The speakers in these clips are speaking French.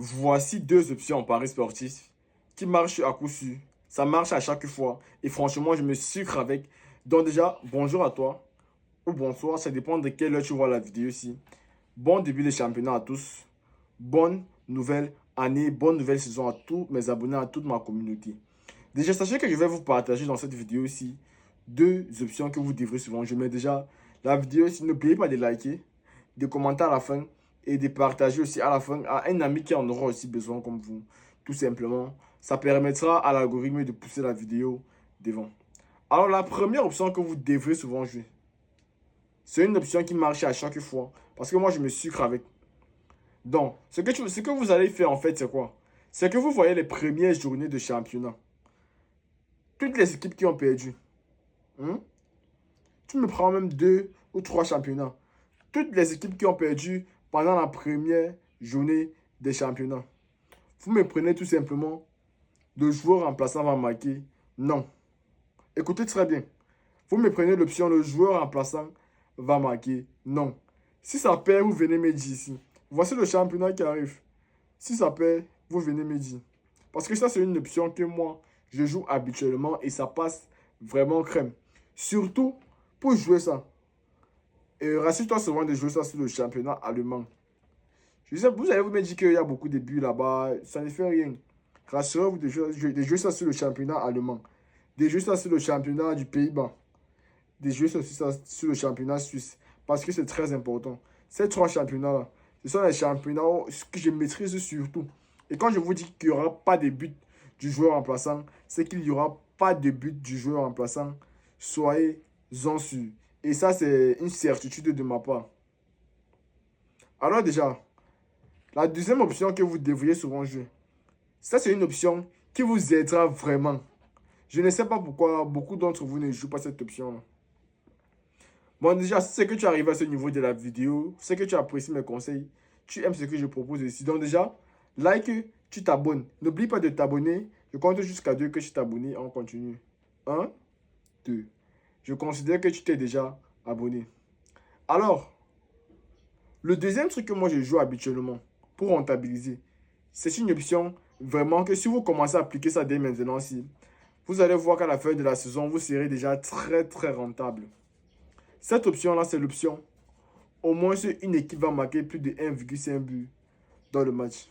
Voici deux options en paris sportif qui marchent à coup sûr. Ça marche à chaque fois. Et franchement, je me sucre avec. Donc déjà, bonjour à toi. Ou bonsoir, ça dépend de quelle heure tu vois la vidéo ici. Bon début de championnat à tous. Bonne nouvelle année, bonne nouvelle saison à tous mes abonnés, à toute ma communauté. Déjà, sachez que je vais vous partager dans cette vidéo ici deux options que vous devrez suivre. Je mets déjà la vidéo ici. N'oubliez pas de liker, de commenter à la fin et de partager aussi à la fin à un ami qui en aura aussi besoin comme vous. Tout simplement, ça permettra à l'algorithme de pousser la vidéo devant. Alors, la première option que vous devrez souvent jouer, c'est une option qui marche à chaque fois. Parce que moi, je me sucre avec. Donc, ce que vous allez faire en fait, c'est quoi? C'est que vous voyez les premières journées de championnat. Toutes les équipes qui ont perdu. Hein? Tu me prends même deux ou trois championnats. Toutes les équipes qui ont perdu pendant la première journée des championnats. Vous me prenez tout simplement, le joueur remplaçant va marquer. Non. Écoutez très bien. Vous me prenez l'option, le joueur remplaçant va marquer. Non. Si ça perd, vous venez me dire ici. Voici le championnat qui arrive. Si ça perd, vous venez me dire. Parce que ça, c'est une option que moi, je joue habituellement et ça passe vraiment crème. Surtout pour jouer ça. Et rassure-toi souvent de jouer ça sur le championnat allemand. Je sais, vous allez vous me dire qu'il y a beaucoup de buts là-bas. Ça ne fait rien. Rassurez-vous de jouer ça sur le championnat allemand. De jouer ça sur le championnat du Pays-Bas. De jouer ça sur le championnat suisse. Parce que c'est très important. Ces trois championnats-là, ce sont les championnats que je maîtrise surtout. Et quand je vous dis qu'il n'y aura pas de but du joueur remplaçant, c'est qu'il n'y aura pas de but du joueur remplaçant. Soyez-en sûrs. Et ça, c'est une certitude de ma part. Alors déjà, la deuxième option que vous devriez souvent jouer, ça c'est une option qui vous aidera vraiment. Je ne sais pas pourquoi beaucoup d'entre vous ne jouent pas cette option-là. Bon, déjà, si c'est que tu arrives à ce niveau de la vidéo, c'est que tu apprécies mes conseils, tu aimes ce que je propose ici. Donc déjà, like, tu t'abonnes. N'oublie pas de t'abonner. Je compte jusqu'à 2 que tu t'abonnes. On continue. Un, 2. Je considère que tu t'es déjà abonné. Alors, le deuxième truc que moi je joue habituellement pour rentabiliser, c'est une option vraiment que si vous commencez à appliquer ça dès maintenant, si, vous allez voir qu'à la fin de la saison, vous serez déjà très rentable. Cette option-là, c'est l'option. Au moins, une équipe va marquer plus de 1,5 but dans le match.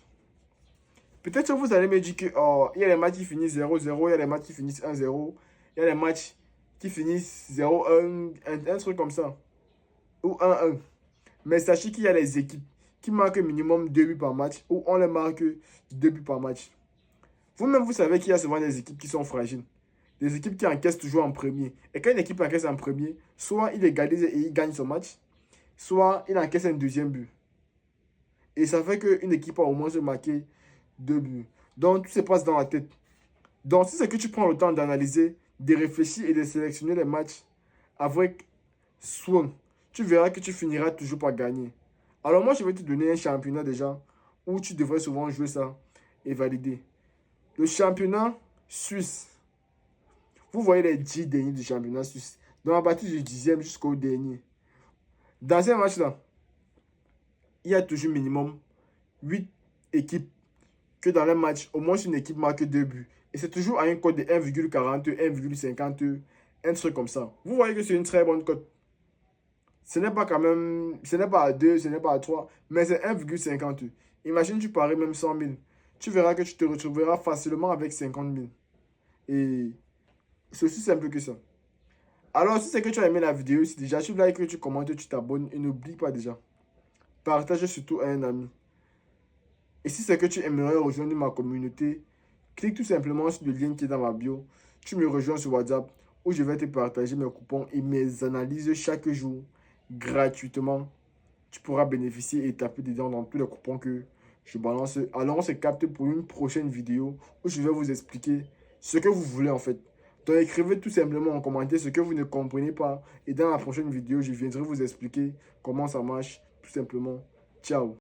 Peut-être que vous allez me dire que il y a les matchs qui finissent 0-0, il y a les matchs qui finissent 1-0, il y a les matchs qui finissent 0-1, un truc comme ça. Ou 1-1. Mais sachez qu'il y a les équipes qui marquent minimum 2 buts par match ou on les marque 2 buts par match. Vous-même, vous savez qu'il y a souvent des équipes qui sont fragiles. Des équipes qui encaissent toujours en premier. Et quand une équipe encaisse en premier, soit il égalise et il gagne son match, soit il encaisse un deuxième but. Et ça fait qu'une équipe a au moins se marquer 2 buts. Donc, tout se passe dans la tête. Donc, si c'est que tu prends le temps d'analyser, de réfléchir et de sélectionner les matchs avec soin, tu verras que tu finiras toujours par gagner. Alors moi, je vais te donner un championnat déjà où tu devrais souvent jouer ça et valider. Le championnat suisse. Vous voyez les 10 derniers du championnat suisse. Donc à partir du 10e jusqu'au dernier. Dans ces matchs-là, il y a toujours minimum 8 équipes que dans les matchs, au moins une équipe marque 2 buts. Et c'est toujours à un code de 1,40, 1,50, un truc comme ça. Vous voyez que c'est une très bonne cote. Ce n'est pas quand même, ce n'est pas à 2, ce n'est pas à 3, mais c'est 1,50. Imagine tu paries même 100 000. Tu verras que tu te retrouveras facilement avec 50 000. Et c'est aussi simple que ça. Alors, si c'est que tu as aimé la vidéo, si déjà tu likes, tu commentes, tu t'abonnes et n'oublie pas déjà. Partage surtout à un ami. Et si c'est que tu aimerais rejoindre ma communauté, clique tout simplement sur le lien qui est dans ma bio. Tu me rejoins sur WhatsApp où je vais te partager mes coupons et mes analyses chaque jour gratuitement. Tu pourras bénéficier et taper dedans dans tous les coupons que je balance. Alors on se capte pour une prochaine vidéo où je vais vous expliquer ce que vous voulez en fait. Donc écrivez tout simplement en commentaire ce que vous ne comprenez pas. Et dans la prochaine vidéo, je viendrai vous expliquer comment ça marche tout simplement. Ciao.